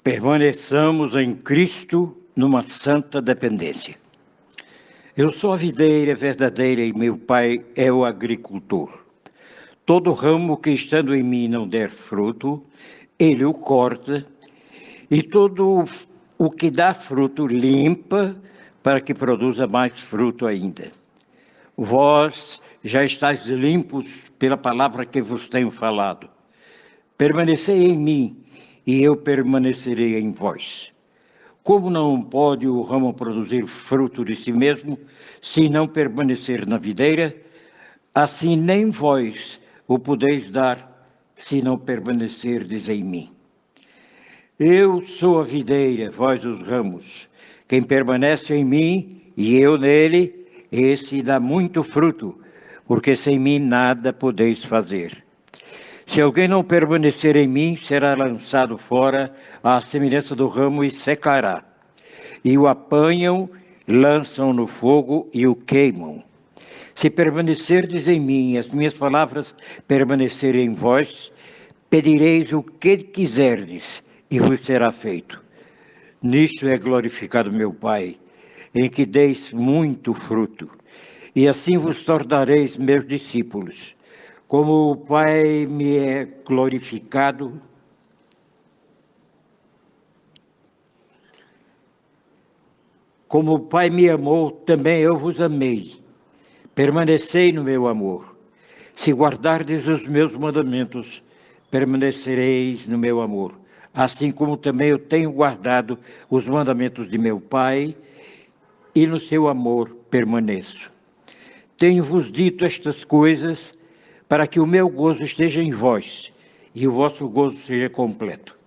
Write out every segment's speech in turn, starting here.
Permaneçamos em Cristo numa santa dependência. Eu sou a videira verdadeira e meu Pai é o agricultor. Todo ramo que estando em mim não der fruto, ele o corta, e todo o que dá fruto limpa, para que produza mais fruto ainda. Vós já estáis limpos pela palavra que vos tenho falado. Permanecei em mim, e eu permanecerei em vós. Como não pode o ramo produzir fruto de si mesmo, se não permanecer na videira, assim nem vós o podeis dar, se não permanecerdes em mim. Eu sou a videira, vós os ramos. Quem permanece em mim e eu nele, esse dá muito fruto, porque sem mim nada podeis fazer. Se alguém não permanecer em mim, será lançado fora à semelhança do ramo e secará. E o apanham, lançam no fogo e o queimam. Se permanecerdes em mim e as minhas palavras permanecerem em vós, pedireis o que quiserdes e vos será feito. Nisto é glorificado meu Pai, em que deis muito fruto, e assim vos tornareis meus discípulos. Como o Pai me é glorificado, como o Pai me amou, também eu vos amei. Permanecei no meu amor. Se guardardes os meus mandamentos, permanecereis no meu amor. Assim como também eu tenho guardado os mandamentos de meu Pai, e no seu amor permaneço. Tenho-vos dito estas coisas para que o meu gozo esteja em vós e o vosso gozo seja completo.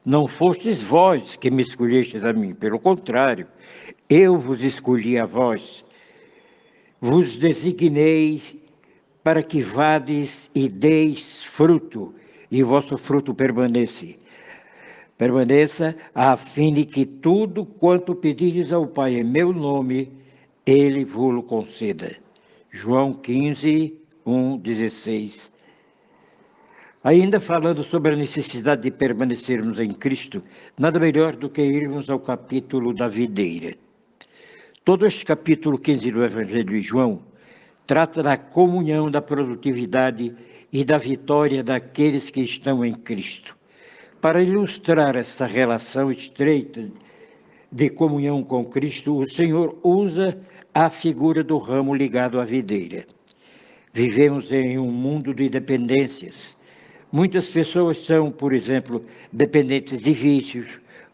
Não fostes vós que me escolhestes a mim, pelo contrário, eu vos escolhi a vós, vos designei para que vades e deis fruto, e o vosso fruto permaneça, a fim de que tudo quanto pedires ao Pai em meu nome, ele vos conceda. João 15, 1, 16. Ainda falando sobre a necessidade de permanecermos em Cristo, nada melhor do que irmos ao capítulo da videira. Todo este capítulo 15 do Evangelho de João trata da comunhão, da produtividade e da vitória daqueles que estão em Cristo. Para ilustrar essa relação estreita de comunhão com Cristo, o Senhor usa a figura do ramo ligado à videira. Vivemos em um mundo de dependências. Muitas pessoas são, por exemplo, dependentes de vícios,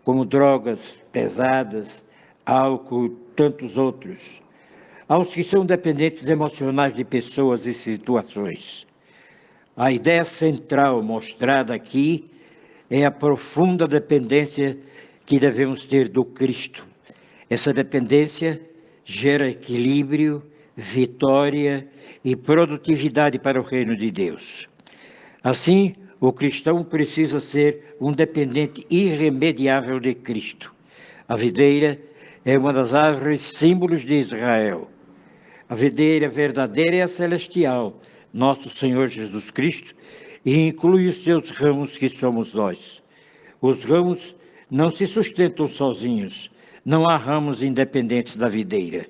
como drogas pesadas, álcool, tantos outros. Aos que são dependentes emocionais de pessoas e situações. A ideia central mostrada aqui é a profunda dependência que devemos ter do Cristo. Essa dependência gera equilíbrio, vitória e produtividade para o reino de Deus. Assim, o cristão precisa ser um dependente irremediável de Cristo. A videira é uma das árvores símbolos de Israel. A videira verdadeira é a celestial, nosso Senhor Jesus Cristo, e inclui os seus ramos, que somos nós. Os ramos não se sustentam sozinhos, não há ramos independentes da videira.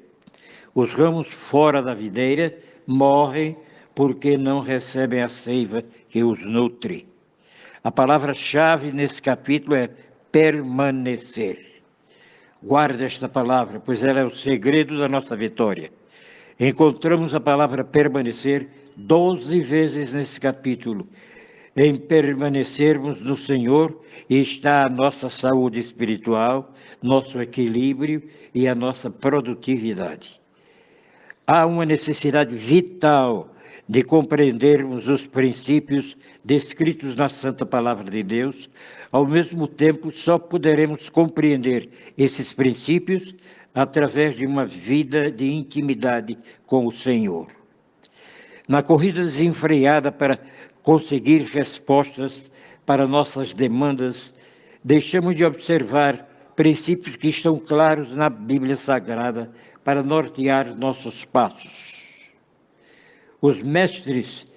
Os ramos fora da videira morrem porque não recebem a seiva que os nutre. A palavra-chave nesse capítulo é permanecer. Guarde esta palavra, pois ela é o segredo da nossa vitória. Encontramos a palavra permanecer 12 vezes nesse capítulo. Em permanecermos no Senhor está a nossa saúde espiritual, nosso equilíbrio e a nossa produtividade. Há uma necessidade vital de compreendermos os princípios descritos na Santa Palavra de Deus. Ao mesmo tempo, só poderemos compreender esses princípios através de uma vida de intimidade com o Senhor. Na corrida desenfreada para conseguir respostas para nossas demandas, deixamos de observar princípios que estão claros na Bíblia Sagrada para nortear nossos passos. Os mestres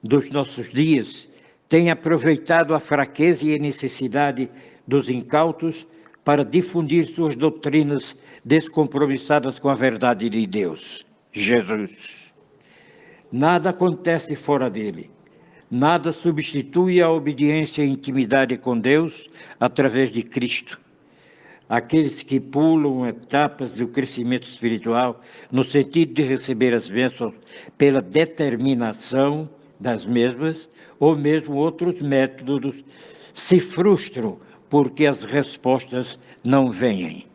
dos nossos dias têm aproveitado a fraqueza e a necessidade dos incautos para difundir suas doutrinas descompromissadas com a verdade de Deus, Jesus. Nada acontece fora dele. Nada substitui a obediência e intimidade com Deus através de Cristo. Aqueles que pulam etapas do crescimento espiritual no sentido de receber as bênçãos pela determinação das mesmas, ou mesmo outros métodos, se frustram porque as respostas não vêm.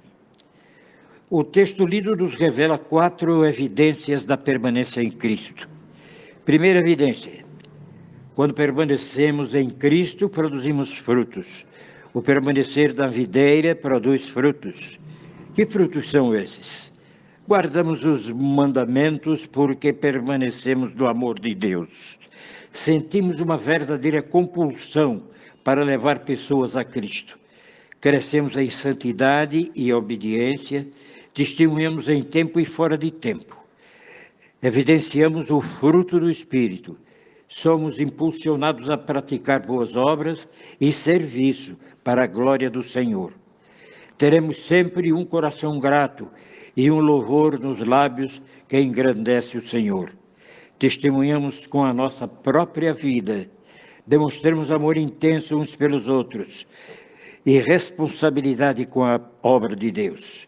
O texto lido nos revela 4 evidências da permanência em Cristo. Primeira evidência: quando permanecemos em Cristo, produzimos frutos. O permanecer da videira produz frutos. Que frutos são esses? Guardamos os mandamentos porque permanecemos no amor de Deus. Sentimos uma verdadeira compulsão para levar pessoas a Cristo. Crescemos em santidade e obediência, testemunhamos em tempo e fora de tempo. Evidenciamos o fruto do Espírito. Somos impulsionados a praticar boas obras e serviço para a glória do Senhor. Teremos sempre um coração grato e um louvor nos lábios que engrandece o Senhor. Testemunhamos com a nossa própria vida, demonstramos amor intenso uns pelos outros e responsabilidade com a obra de Deus.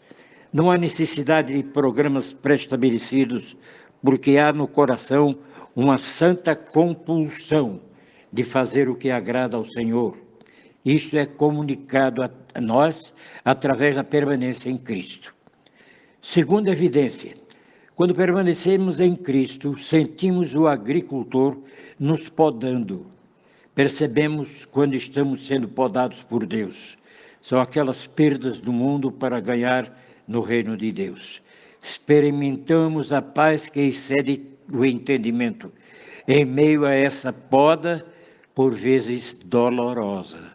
Não há necessidade de programas pré-estabelecidos, porque há no coração uma santa compulsão de fazer o que agrada ao Senhor. Isto é comunicado a nós através da permanência em Cristo. Segunda evidência: quando permanecemos em Cristo, sentimos o agricultor nos podando. Percebemos quando estamos sendo podados por Deus. São aquelas perdas do mundo para ganhar no reino de Deus. Experimentamos a paz que excede o entendimento, em meio a essa poda, por vezes dolorosa.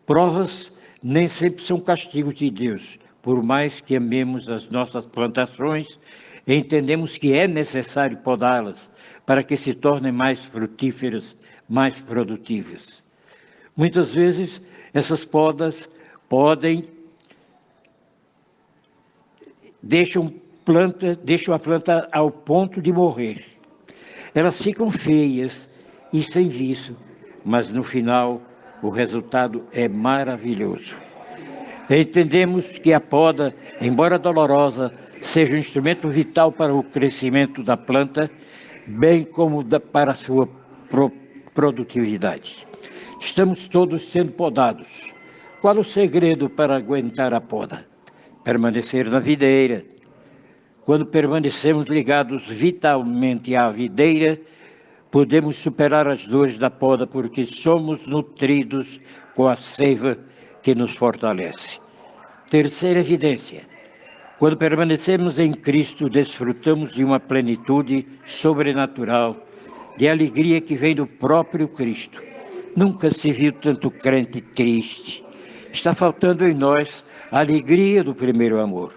Provas nem sempre são castigos de Deus. Por mais que amemos as nossas plantações, entendemos que é necessário podá-las para que se tornem mais frutíferas, mais produtivas. Muitas vezes, essas podas deixam a planta ao ponto de morrer. Elas ficam feias e sem viço, mas no final o resultado é maravilhoso. Entendemos que a poda, embora dolorosa, seja um instrumento vital para o crescimento da planta, bem como para a sua produtividade. Estamos todos sendo podados. Qual o segredo para aguentar a poda? Permanecer na videira. Quando permanecemos ligados vitalmente à videira, podemos superar as dores da poda, porque somos nutridos com a seiva que nos fortalece. Terceira evidência: quando permanecemos em Cristo, desfrutamos de uma plenitude sobrenatural, de alegria que vem do próprio Cristo. Nunca se viu tanto crente triste. Está faltando em nós a alegria do primeiro amor.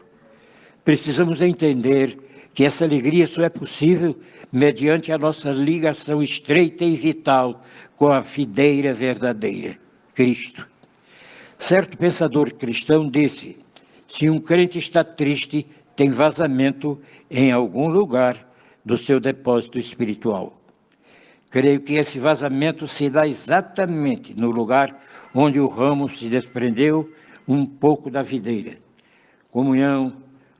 Precisamos entender que essa alegria só é possível mediante a nossa ligação estreita e vital com a videira verdadeira, Cristo. Certo pensador cristão disse: se um crente está triste, tem vazamento em algum lugar do seu depósito espiritual. Creio que esse vazamento se dá exatamente no lugar onde o ramo se desprendeu um pouco da videira. Comunhão,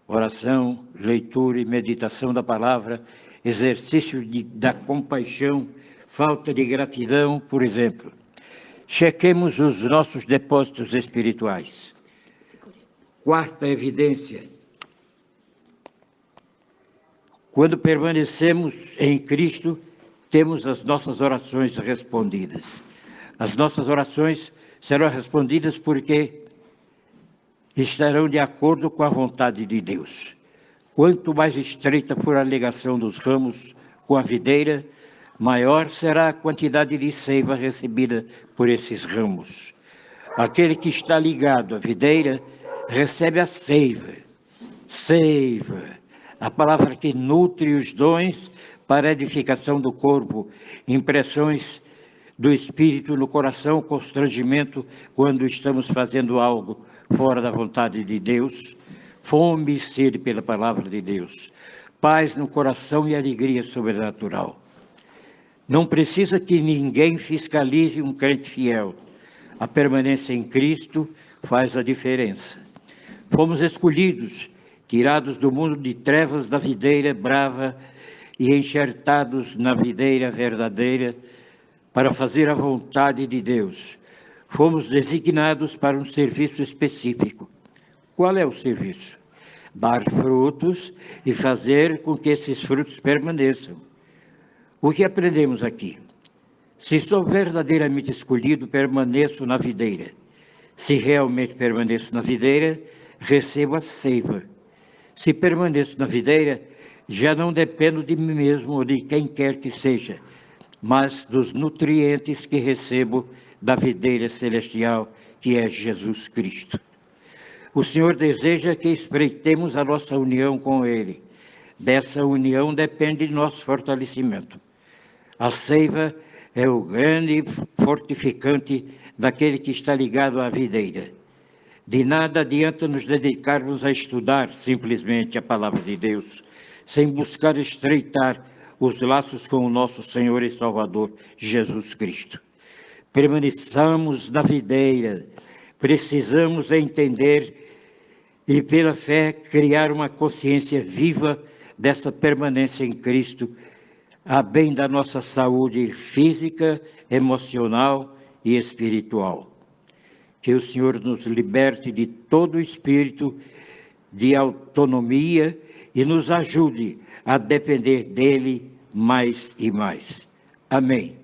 oração, leitura e meditação da palavra, exercício da compaixão, falta de gratidão, por exemplo. Chequemos os nossos depósitos espirituais. Quarta evidência: quando permanecemos em Cristo, temos as nossas orações respondidas. As nossas orações serão respondidas porque estarão de acordo com a vontade de Deus. Quanto mais estreita for a ligação dos ramos com a videira, maior será a quantidade de seiva recebida por esses ramos. Aquele que está ligado à videira recebe a seiva. Seiva, a palavra que nutre os dons para a edificação do corpo, impressões do espírito no coração, constrangimento quando estamos fazendo algo fora da vontade de Deus, fome e sede pela palavra de Deus, paz no coração e alegria sobrenatural. Não precisa que ninguém fiscalize um crente fiel. A permanência em Cristo faz a diferença. Fomos escolhidos, tirados do mundo de trevas da videira brava e enxertados na videira verdadeira para fazer a vontade de Deus. Fomos designados para um serviço específico. Qual é o serviço? Dar frutos e fazer com que esses frutos permaneçam. O que aprendemos aqui? Se sou verdadeiramente escolhido, permaneço na videira. Se realmente permaneço na videira, recebo a seiva. Se permaneço na videira, já não dependo de mim mesmo ou de quem quer que seja, mas dos nutrientes que recebo da videira celestial, que é Jesus Cristo. O Senhor deseja que espreitemos a nossa união com Ele. Dessa união depende de nosso fortalecimento. A seiva é o grande fortificante daquele que está ligado à videira. De nada adianta nos dedicarmos a estudar simplesmente a palavra de Deus, sem buscar estreitar os laços com o nosso Senhor e Salvador, Jesus Cristo. Permaneçamos na videira, precisamos entender e, pela fé, criar uma consciência viva dessa permanência em Cristo, a bem da nossa saúde física, emocional e espiritual. Que o Senhor nos liberte de todo espírito de autonomia e nos ajude a depender dEle mais e mais. Amém.